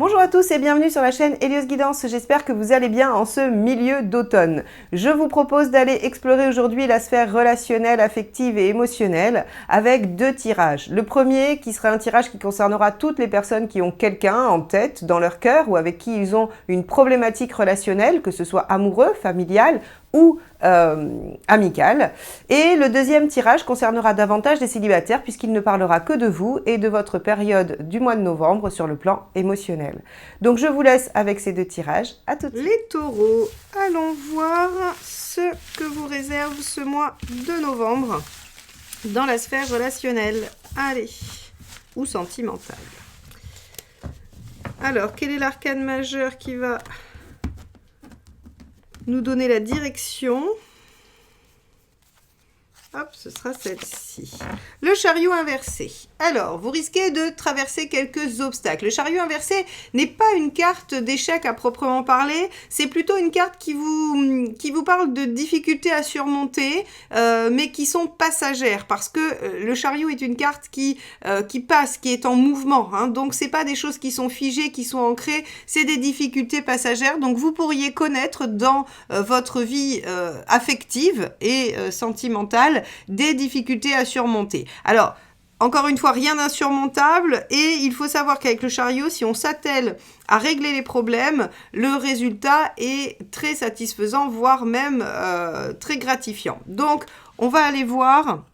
Bonjour à tous et bienvenue sur la chaîne Hélios Guidance, j'espère que vous allez bien en ce milieu d'automne. Je vous propose d'aller explorer aujourd'hui la sphère relationnelle, affective et émotionnelle avec deux tirages. Le premier qui sera un tirage qui concernera toutes les personnes qui ont quelqu'un en tête, dans leur cœur ou avec qui ils ont une problématique relationnelle, que ce soit amoureux, familial ou amical. Et le deuxième tirage concernera davantage des célibataires puisqu'il ne parlera que de vous et de votre période du mois de novembre sur le plan émotionnel. Donc je vous laisse avec ces deux tirages. À tout de suite. Les taureaux, allons voir ce que vous réserve ce mois de novembre dans la sphère relationnelle. Allez, ou sentimentale. Alors, quel est l'arcane majeur qui va nous donner la direction? Hop, ce sera celle-ci. Le chariot inversé. Alors, vous risquez de traverser quelques obstacles. Le chariot inversé n'est pas une carte d'échec à proprement parler. C'est plutôt une carte qui vous parle de difficultés à surmonter, mais qui sont passagères. Parce que le chariot est une carte qui passe, qui est en mouvement. Hein. Donc, c'est pas des choses qui sont figées, qui sont ancrées. C'est des difficultés passagères. Donc, vous pourriez connaître dans votre vie affective et sentimentale des difficultés à surmonter. Alors, encore une fois, rien d'insurmontable et il faut savoir qu'avec le chariot, si on s'attelle à régler les problèmes, le résultat est très satisfaisant, voire même très gratifiant. Donc, on va aller voir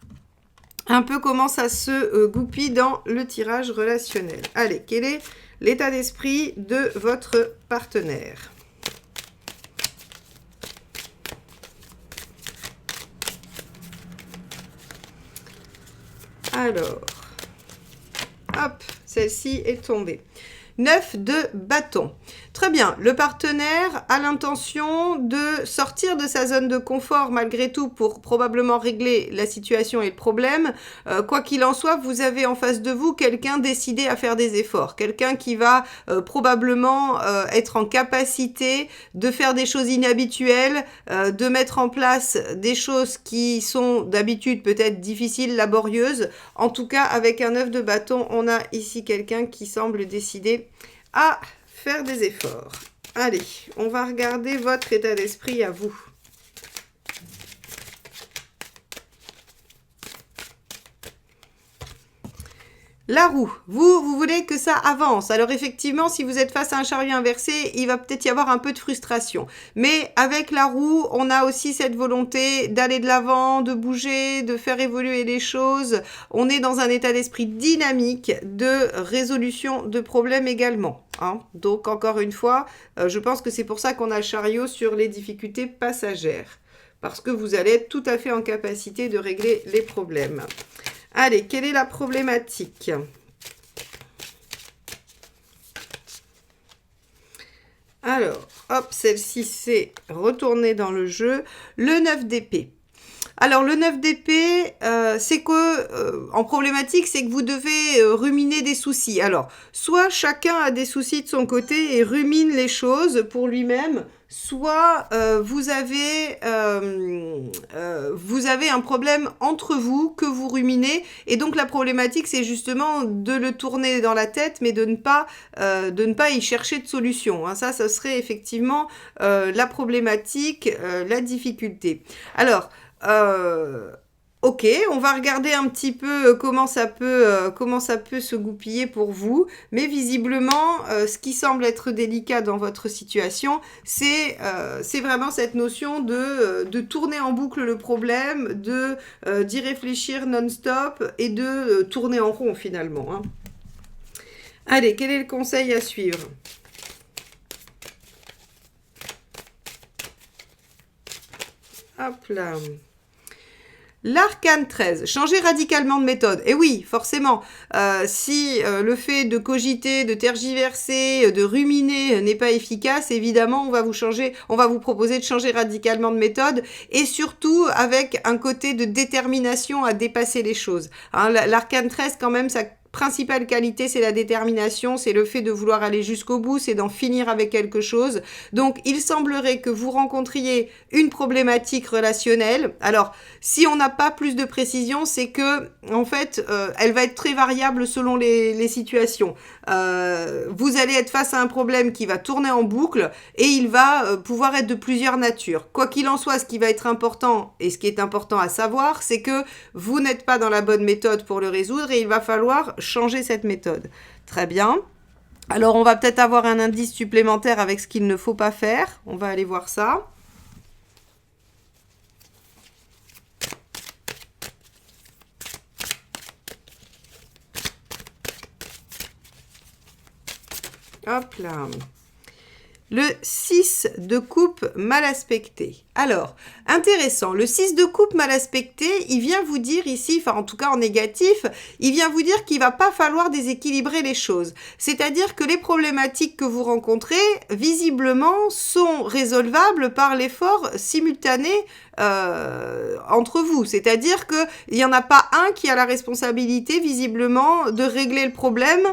un peu comment ça se goupille dans le tirage relationnel. Allez, quel est l'état d'esprit de votre partenaire ? Alors, hop, celle-ci est tombée. 9 de bâton. Très bien, le partenaire a l'intention de sortir de sa zone de confort malgré tout pour probablement régler la situation et le problème. Quoi qu'il en soit, vous avez en face de vous quelqu'un décidé à faire des efforts. Quelqu'un qui va probablement être en capacité de faire des choses inhabituelles, de mettre en place des choses qui sont d'habitude peut-être difficiles, laborieuses. En tout cas, avec un 9 de bâton, on a ici quelqu'un qui semble décidé à faire des efforts. Allez, on va regarder votre état d'esprit à vous. La roue, vous voulez que ça avance. Alors effectivement, si vous êtes face à un chariot inversé, il va peut-être y avoir un peu de frustration. Mais avec la roue, on a aussi cette volonté d'aller de l'avant, de bouger, de faire évoluer les choses. On est dans un état d'esprit dynamique de résolution de problèmes également. Hein. Donc encore une fois, je pense que c'est pour ça qu'on a le chariot sur les difficultés passagères. Parce que vous allez être tout à fait en capacité de régler les problèmes. Allez, quelle est la problématique? Alors, hop, celle-ci c'est retourner dans le jeu. Le 9 d'épée. Alors, le 9 d'épée, c'est que, en problématique, c'est que vous devez ruminer des soucis. Alors, soit chacun a des soucis de son côté et rumine les choses pour lui-même, soit vous avez un problème entre vous que vous ruminez. Et donc, la problématique, c'est justement de le tourner dans la tête, mais de ne pas y chercher de solution. Hein. Ça serait effectivement la problématique, la difficulté. Alors, ok, on va regarder un petit peu comment ça peut se goupiller pour vous. Mais visiblement, ce qui semble être délicat dans votre situation, c'est vraiment cette notion de tourner en boucle le problème, d'y réfléchir non-stop et de tourner en rond finalement. Hein. Allez, quel est le conseil à suivre ? Hop là. L'arcane 13, changer radicalement de méthode. Et oui, forcément, si le fait de cogiter, de tergiverser, de ruminer n'est pas efficace, évidemment, on va vous proposer de changer radicalement de méthode et surtout avec un côté de détermination à dépasser les choses. Hein, l'arcane 13, quand même, ça principale qualité, c'est la détermination, c'est le fait de vouloir aller jusqu'au bout, c'est d'en finir avec quelque chose. Donc, il semblerait que vous rencontriez une problématique relationnelle. Alors, si on n'a pas plus de précision, c'est que, en fait, elle va être très variable selon les situations. Vous allez être face à un problème qui va tourner en boucle et il va pouvoir être de plusieurs natures. Quoi qu'il en soit, ce qui va être important et ce qui est important à savoir, c'est que vous n'êtes pas dans la bonne méthode pour le résoudre et il va falloir changer cette méthode. Très bien. Alors, on va peut-être avoir un indice supplémentaire avec ce qu'il ne faut pas faire. On va aller voir ça. Hop là. Le 6 de coupe mal aspecté. Alors, intéressant, le 6 de coupe mal aspecté, il vient vous dire ici, enfin en tout cas en négatif, il vient vous dire qu'il va pas falloir déséquilibrer les choses. C'est-à-dire que les problématiques que vous rencontrez, visiblement, sont résolvables par l'effort simultané entre vous. C'est-à-dire qu'il n'y en a pas un qui a la responsabilité, visiblement, de régler le problème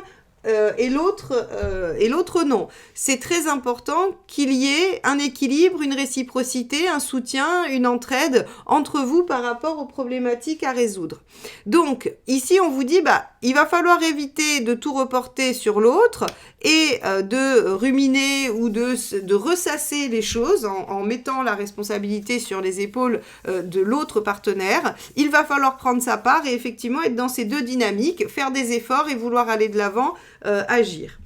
et l'autre non. C'est très important qu'il y ait un équilibre, une réciprocité, un soutien, une entraide entre vous par rapport aux problématiques à résoudre. Donc, ici, on vous dit, il va falloir éviter de tout reporter sur l'autre et de ruminer ou de ressasser les choses en mettant la responsabilité sur les épaules de l'autre partenaire. Il va falloir prendre sa part et effectivement être dans ces deux dynamiques, faire des efforts et vouloir aller de l'avant, agir.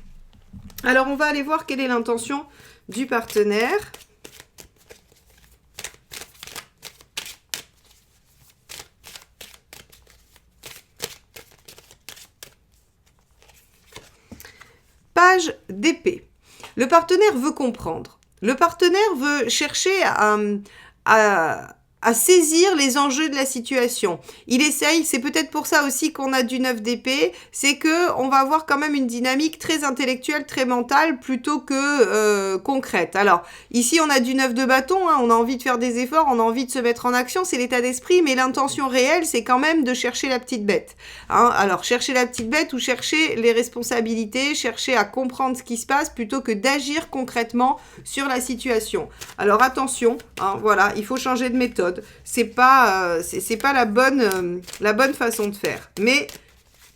Alors, on va aller voir quelle est l'intention du partenaire. Page d'épée. Le partenaire veut comprendre. Le partenaire veut chercher à saisir les enjeux de la situation. Il essaye, c'est peut-être pour ça aussi qu'on a du 9 d'épée, c'est que on va avoir quand même une dynamique très intellectuelle, très mentale, plutôt que concrète. Alors, ici, on a du 9 de bâton, on a envie de faire des efforts, on a envie de se mettre en action, c'est l'état d'esprit, mais l'intention réelle, c'est quand même de chercher la petite bête. Alors, chercher la petite bête ou chercher les responsabilités, chercher à comprendre ce qui se passe, plutôt que d'agir concrètement sur la situation. Alors, attention, voilà, il faut changer de méthode. C'est pas la bonne façon de faire. Mais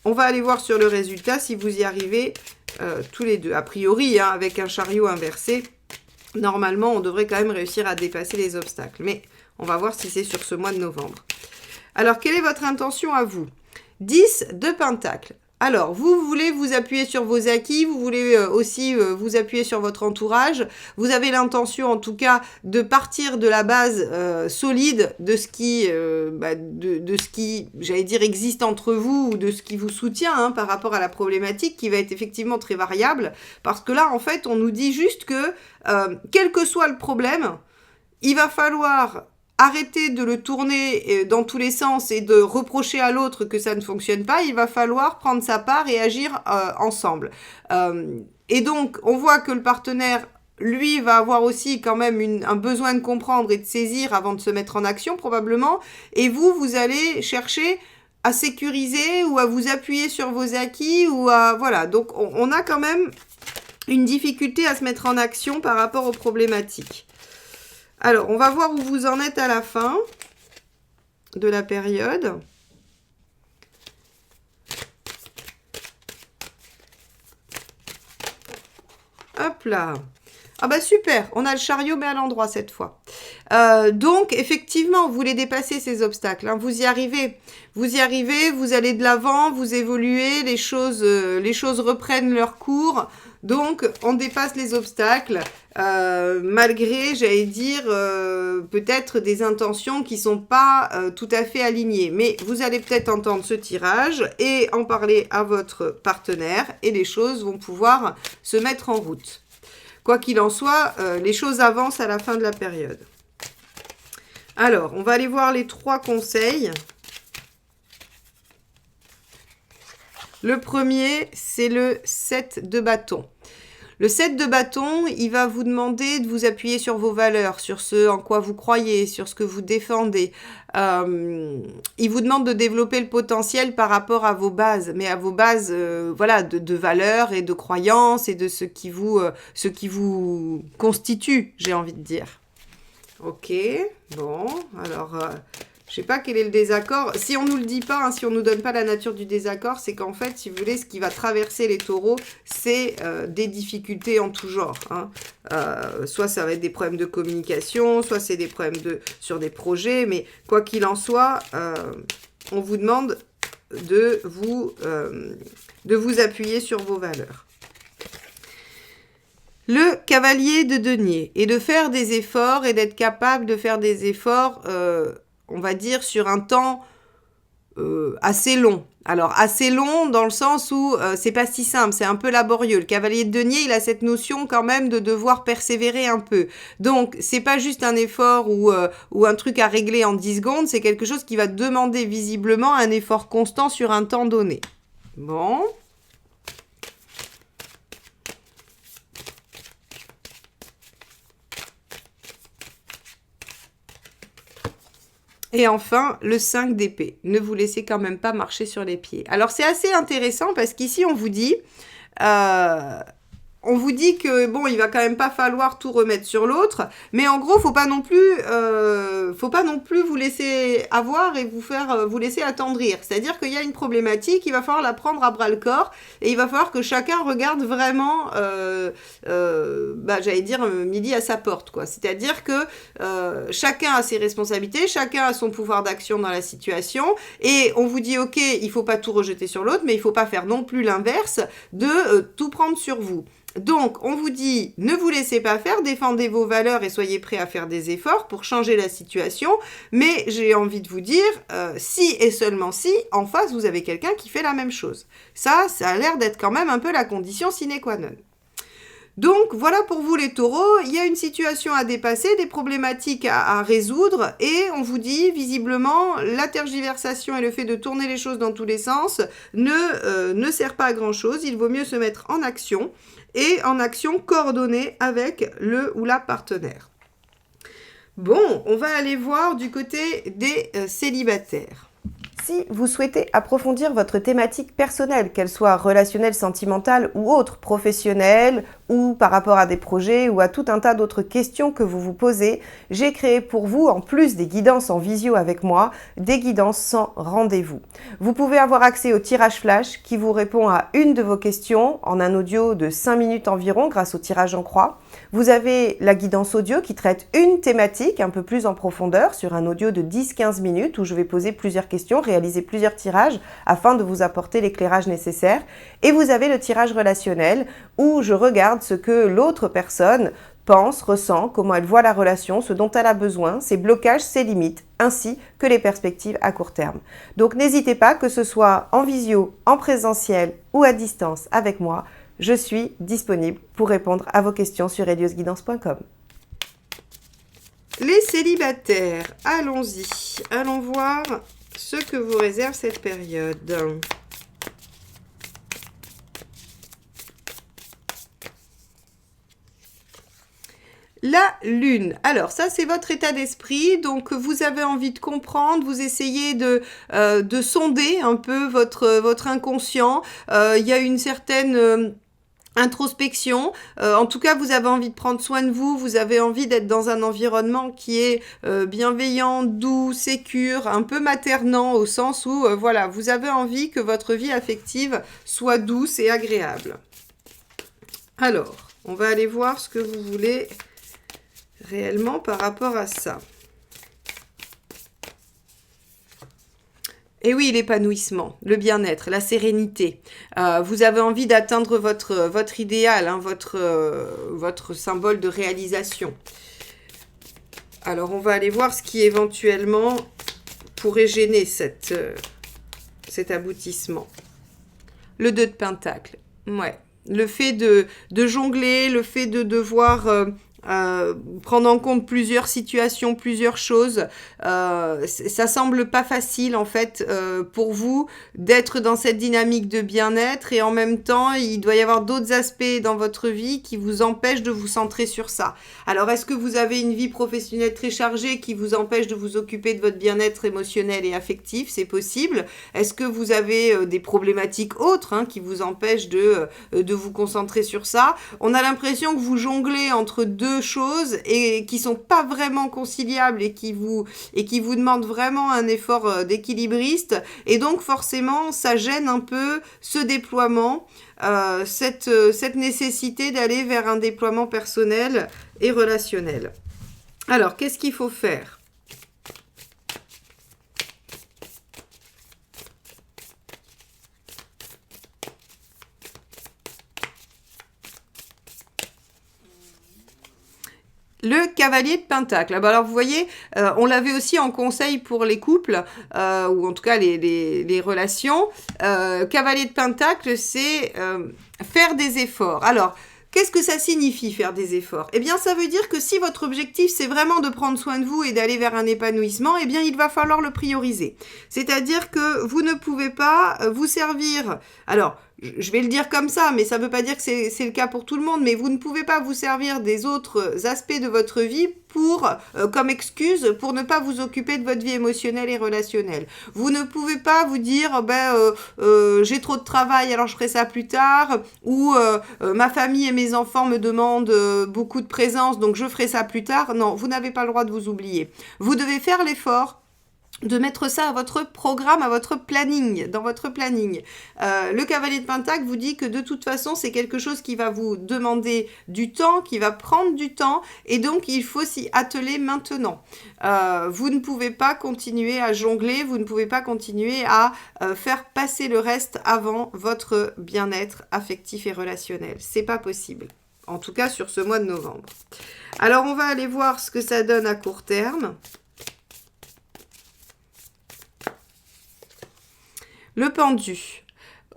on va aller voir sur le résultat si vous y arrivez tous les deux. A priori, avec un chariot inversé, normalement, on devrait quand même réussir à dépasser les obstacles. Mais on va voir si c'est sur ce mois de novembre. Alors, quelle est votre intention à vous? 10 de Pentacle. Alors, vous voulez vous appuyer sur vos acquis, vous voulez aussi vous appuyer sur votre entourage. Vous avez l'intention, en tout cas, de partir de la base solide de ce qui, j'allais dire, existe entre vous ou de ce qui vous soutient par rapport à la problématique qui va être effectivement très variable. Parce que là, en fait, on nous dit juste que, quel que soit le problème, il va falloir arrêter de le tourner dans tous les sens et de reprocher à l'autre que ça ne fonctionne pas, il va falloir prendre sa part et agir ensemble. Et donc, on voit que le partenaire, lui, va avoir aussi quand même un besoin de comprendre et de saisir avant de se mettre en action, probablement. Et vous allez chercher à sécuriser ou à vous appuyer sur vos acquis ou à... Voilà, donc on a quand même une difficulté à se mettre en action par rapport aux problématiques. Alors, on va voir où vous en êtes à la fin de la période. Hop là. Ah bah super, on a le chariot mais à l'endroit cette fois. Donc, effectivement, vous voulez dépasser ces obstacles. Vous y arrivez. Vous y arrivez, vous allez de l'avant, vous évoluez, les choses reprennent leur cours. Donc, on dépasse les obstacles, malgré, j'allais dire, peut-être des intentions qui ne sont pas tout à fait alignées. Mais vous allez peut-être entendre ce tirage et en parler à votre partenaire et les choses vont pouvoir se mettre en route. Quoi qu'il en soit, les choses avancent à la fin de la période. Alors, on va aller voir les 3 conseils. Le premier, c'est le 7 de bâton. Le 7 de bâton, il va vous demander de vous appuyer sur vos valeurs, sur ce en quoi vous croyez, sur ce que vous défendez. Il vous demande de développer le potentiel par rapport à vos bases, mais à vos bases voilà, de valeurs et de croyances et de ce qui vous constitue, j'ai envie de dire. Ok, bon, alors... je sais pas quel est le désaccord. Si on nous le dit pas, hein, si on nous donne pas la nature du désaccord, c'est qu'en fait, si vous voulez, ce qui va traverser les taureaux, c'est des difficultés en tout genre. Hein. Soit ça va être des problèmes de communication, soit c'est des problèmes sur des projets, mais quoi qu'il en soit, on vous demande de vous appuyer sur vos valeurs. Le cavalier de denier, et de faire des efforts et d'être capable de faire des efforts... on va dire sur un temps assez long. Alors, assez long dans le sens où c'est pas si simple, c'est un peu laborieux. Le cavalier de denier, il a cette notion quand même de devoir persévérer un peu. Donc, c'est pas juste un effort ou un truc à régler en 10 secondes, c'est quelque chose qui va demander visiblement un effort constant sur un temps donné. Bon... Et enfin, le 5 d'épée. Ne vous laissez quand même pas marcher sur les pieds. Alors, c'est assez intéressant parce qu'ici, on vous dit que, bon, il va quand même pas falloir tout remettre sur l'autre. Mais en gros, faut pas non plus vous laisser avoir et vous laisser attendrir. C'est-à-dire qu'il y a une problématique, il va falloir la prendre à bras-le-corps. Et il va falloir que chacun regarde vraiment, j'allais dire, midi à sa porte, quoi. C'est-à-dire que chacun a ses responsabilités, chacun a son pouvoir d'action dans la situation. Et on vous dit, ok, il faut pas tout rejeter sur l'autre, mais il faut pas faire non plus l'inverse de tout prendre sur vous. Donc, on vous dit, ne vous laissez pas faire, défendez vos valeurs et soyez prêts à faire des efforts pour changer la situation. Mais j'ai envie de vous dire, si et seulement si, en face, vous avez quelqu'un qui fait la même chose. Ça a l'air d'être quand même un peu la condition sine qua non. Donc, voilà pour vous les taureaux, il y a une situation à dépasser, des problématiques à résoudre, et on vous dit, visiblement, la tergiversation et le fait de tourner les choses dans tous les sens ne sert pas à grand-chose, il vaut mieux se mettre en action, et en action coordonnée avec le ou la partenaire. Bon, on va aller voir du côté des célibataires. Si vous souhaitez approfondir votre thématique personnelle, qu'elle soit relationnelle, sentimentale ou autre, professionnelle ou par rapport à des projets ou à tout un tas d'autres questions que vous vous posez, j'ai créé pour vous, en plus des guidances en visio avec moi, des guidances sans rendez-vous. Vous pouvez avoir accès au tirage flash qui vous répond à une de vos questions en un audio de 5 minutes environ grâce au tirage en croix. Vous avez la guidance audio qui traite une thématique un peu plus en profondeur sur un audio de 10-15 minutes où je vais poser plusieurs questions, réaliser plusieurs tirages afin de vous apporter l'éclairage nécessaire. Et vous avez le tirage relationnel où je regarde ce que l'autre personne pense, ressent, comment elle voit la relation, ce dont elle a besoin, ses blocages, ses limites, ainsi que les perspectives à court terme. Donc n'hésitez pas, que ce soit en visio, en présentiel ou à distance avec moi, je suis disponible pour répondre à vos questions sur heliosguidance.com. Les célibataires, allons-y. Allons voir ce que vous réserve cette période. La lune. Alors ça, c'est votre état d'esprit. Donc vous avez envie de comprendre, vous essayez de sonder un peu votre inconscient. Il y a une certaine introspection. En tout cas, vous avez envie de prendre soin de vous. Vous avez envie d'être dans un environnement qui est bienveillant, doux, sécure, un peu maternant au sens où voilà, vous avez envie que votre vie affective soit douce et agréable. Alors, on va aller voir ce que vous voulez réellement par rapport à ça. Et oui, l'épanouissement, le bien-être, la sérénité. Vous avez envie d'atteindre votre idéal, hein, votre symbole de réalisation. Alors, on va aller voir ce qui éventuellement pourrait gêner cet aboutissement. Le 2 de Pentacle, ouais. Le fait de jongler, le fait de devoir prendre en compte plusieurs situations, plusieurs choses. Ça semble pas facile en fait pour vous d'être dans cette dynamique de bien-être et en même temps il doit y avoir d'autres aspects dans votre vie qui vous empêchent de vous centrer sur ça. Alors est-ce que vous avez une vie professionnelle très chargée qui vous empêche de vous occuper de votre bien-être émotionnel et affectif? C'est possible. Est-ce que vous avez des problématiques autres qui vous empêchent de vous concentrer sur ça? On a l'impression que vous jonglez entre deux choses et qui sont pas vraiment conciliables et qui vous demandent vraiment un effort d'équilibriste, et donc forcément ça gêne un peu ce déploiement, cette nécessité d'aller vers un déploiement personnel et relationnel. Alors qu'est-ce qu'il faut faire? Le cavalier de Pentacle. Alors vous voyez, on l'avait aussi en conseil pour les couples, ou en tout cas les relations. Cavalier de Pentacle, c'est faire des efforts. Alors, qu'est-ce que ça signifie faire des efforts? Eh bien, ça veut dire que si votre objectif, c'est vraiment de prendre soin de vous et d'aller vers un épanouissement, eh bien, il va falloir le prioriser. C'est-à-dire que vous ne pouvez pas vous servir... Alors, je vais le dire comme ça, mais ça ne veut pas dire que c'est le cas pour tout le monde, mais vous ne pouvez pas vous servir des autres aspects de votre vie comme excuse pour ne pas vous occuper de votre vie émotionnelle et relationnelle. Vous ne pouvez pas vous dire j'ai trop de travail alors je ferai ça plus tard, ou ma famille et mes enfants me demandent beaucoup de présence donc je ferai ça plus tard. Non, vous n'avez pas le droit de vous oublier. Vous devez faire l'effort de mettre ça à votre programme, à votre planning, dans votre planning. Le cavalier de Pentacle vous dit que de toute façon, c'est quelque chose qui va vous demander du temps, qui va prendre du temps, et donc il faut s'y atteler maintenant. Vous ne pouvez pas continuer à jongler, vous ne pouvez pas continuer à faire passer le reste avant votre bien-être affectif et relationnel. C'est pas possible. En tout cas, sur ce mois de novembre. Alors, on va aller voir ce que ça donne à court terme. Le pendu.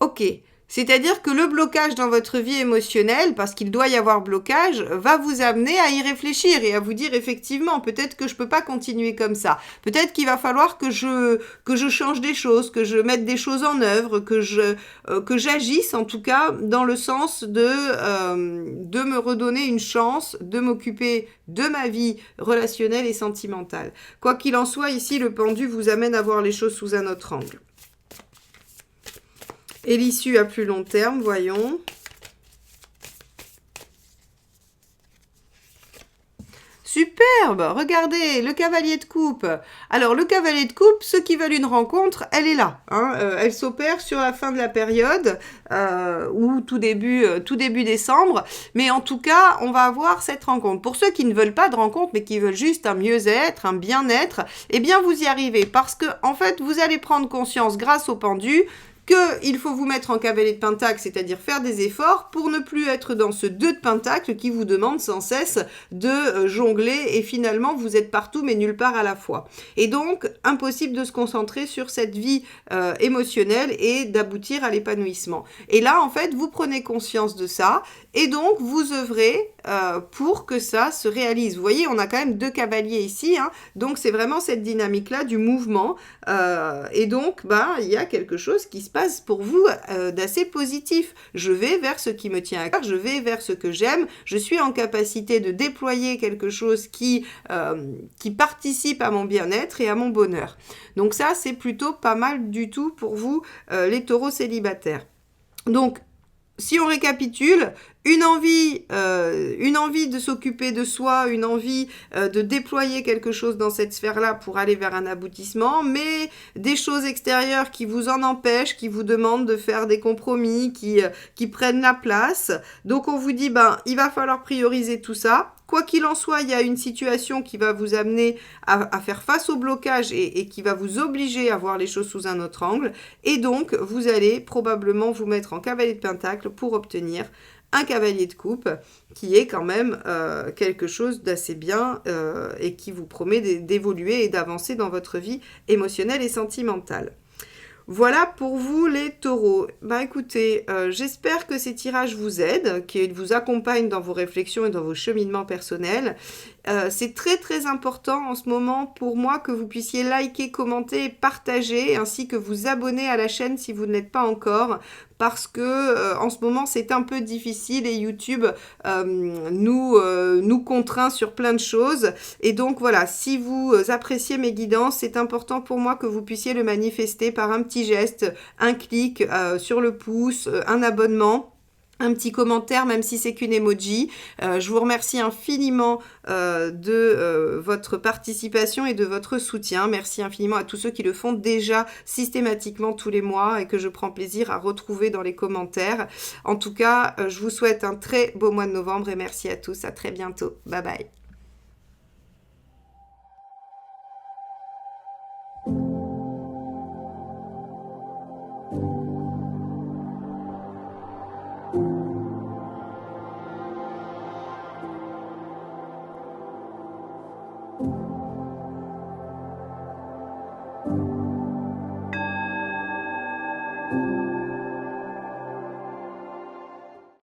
Ok. C'est-à-dire que le blocage dans votre vie émotionnelle, parce qu'il doit y avoir blocage, va vous amener à y réfléchir et à vous dire effectivement, peut-être que je peux pas continuer comme ça. Peut-être qu'il va falloir que je change des choses, que je mette des choses en œuvre, que j'agisse en tout cas dans le sens de me redonner une chance de m'occuper de ma vie relationnelle et sentimentale. Quoi qu'il en soit, ici, le pendu vous amène à voir les choses sous un autre angle. Et l'issue à plus long terme, voyons. Superbe! Regardez, le cavalier de coupe. Alors, le cavalier de coupe, ceux qui veulent une rencontre, elle est là. Elle s'opère sur la fin de la période, ou tout début décembre. Mais en tout cas, on va avoir cette rencontre. Pour ceux qui ne veulent pas de rencontre, mais qui veulent juste un mieux-être, un bien-être, eh bien, vous y arrivez. Parce que, en fait, vous allez prendre conscience, grâce au pendu, qu'il faut vous mettre en cavalier de Pentacle, c'est-à-dire faire des efforts pour ne plus être dans ce 2 de Pentacle qui vous demande sans cesse de jongler et finalement vous êtes partout mais nulle part à la fois. Et donc, impossible de se concentrer sur cette vie émotionnelle et d'aboutir à l'épanouissement. Et là, en fait, vous prenez conscience de ça et donc vous œuvrez pour que ça se réalise. Vous voyez, on a quand même 2 cavaliers ici, donc c'est vraiment cette dynamique-là du mouvement. Et donc, il y a quelque chose qui se passe pour vous d'assez positif. Je vais vers ce qui me tient à cœur, je vais vers ce que j'aime, je suis en capacité de déployer quelque chose qui participe à mon bien-être et à mon bonheur. Donc ça, c'est plutôt pas mal du tout pour vous, les taureaux célibataires. Donc, si on récapitule, une envie de s'occuper de soi, une envie de déployer quelque chose dans cette sphère-là pour aller vers un aboutissement, mais des choses extérieures qui vous en empêchent, qui vous demandent de faire des compromis, qui prennent la place. Donc on vous dit, il va falloir prioriser tout ça. Quoi qu'il en soit, il y a une situation qui va vous amener à faire face au blocage et qui va vous obliger à voir les choses sous un autre angle. Et donc, vous allez probablement vous mettre en cavalier de Pentacle pour obtenir un cavalier de coupe qui est quand même quelque chose d'assez bien et qui vous promet d'évoluer et d'avancer dans votre vie émotionnelle et sentimentale. Voilà pour vous les taureaux. Bah écoutez, j'espère que ces tirages vous aident, qu'ils vous accompagnent dans vos réflexions et dans vos cheminements personnels. C'est très très important en ce moment pour moi que vous puissiez liker, commenter et partager, ainsi que vous abonner à la chaîne si vous ne l'êtes pas encore, parce que en ce moment c'est un peu difficile et YouTube nous contraint sur plein de choses. Et donc voilà, si vous appréciez mes guidances, c'est important pour moi que vous puissiez le manifester par un petit geste, un clic sur le pouce, un abonnement. Un petit commentaire, même si c'est qu'une emoji. Je vous remercie infiniment de votre participation et de votre soutien. Merci infiniment à tous ceux qui le font déjà systématiquement tous les mois et que je prends plaisir à retrouver dans les commentaires. En tout cas, je vous souhaite un très beau mois de novembre et merci à tous. À très bientôt. Bye bye.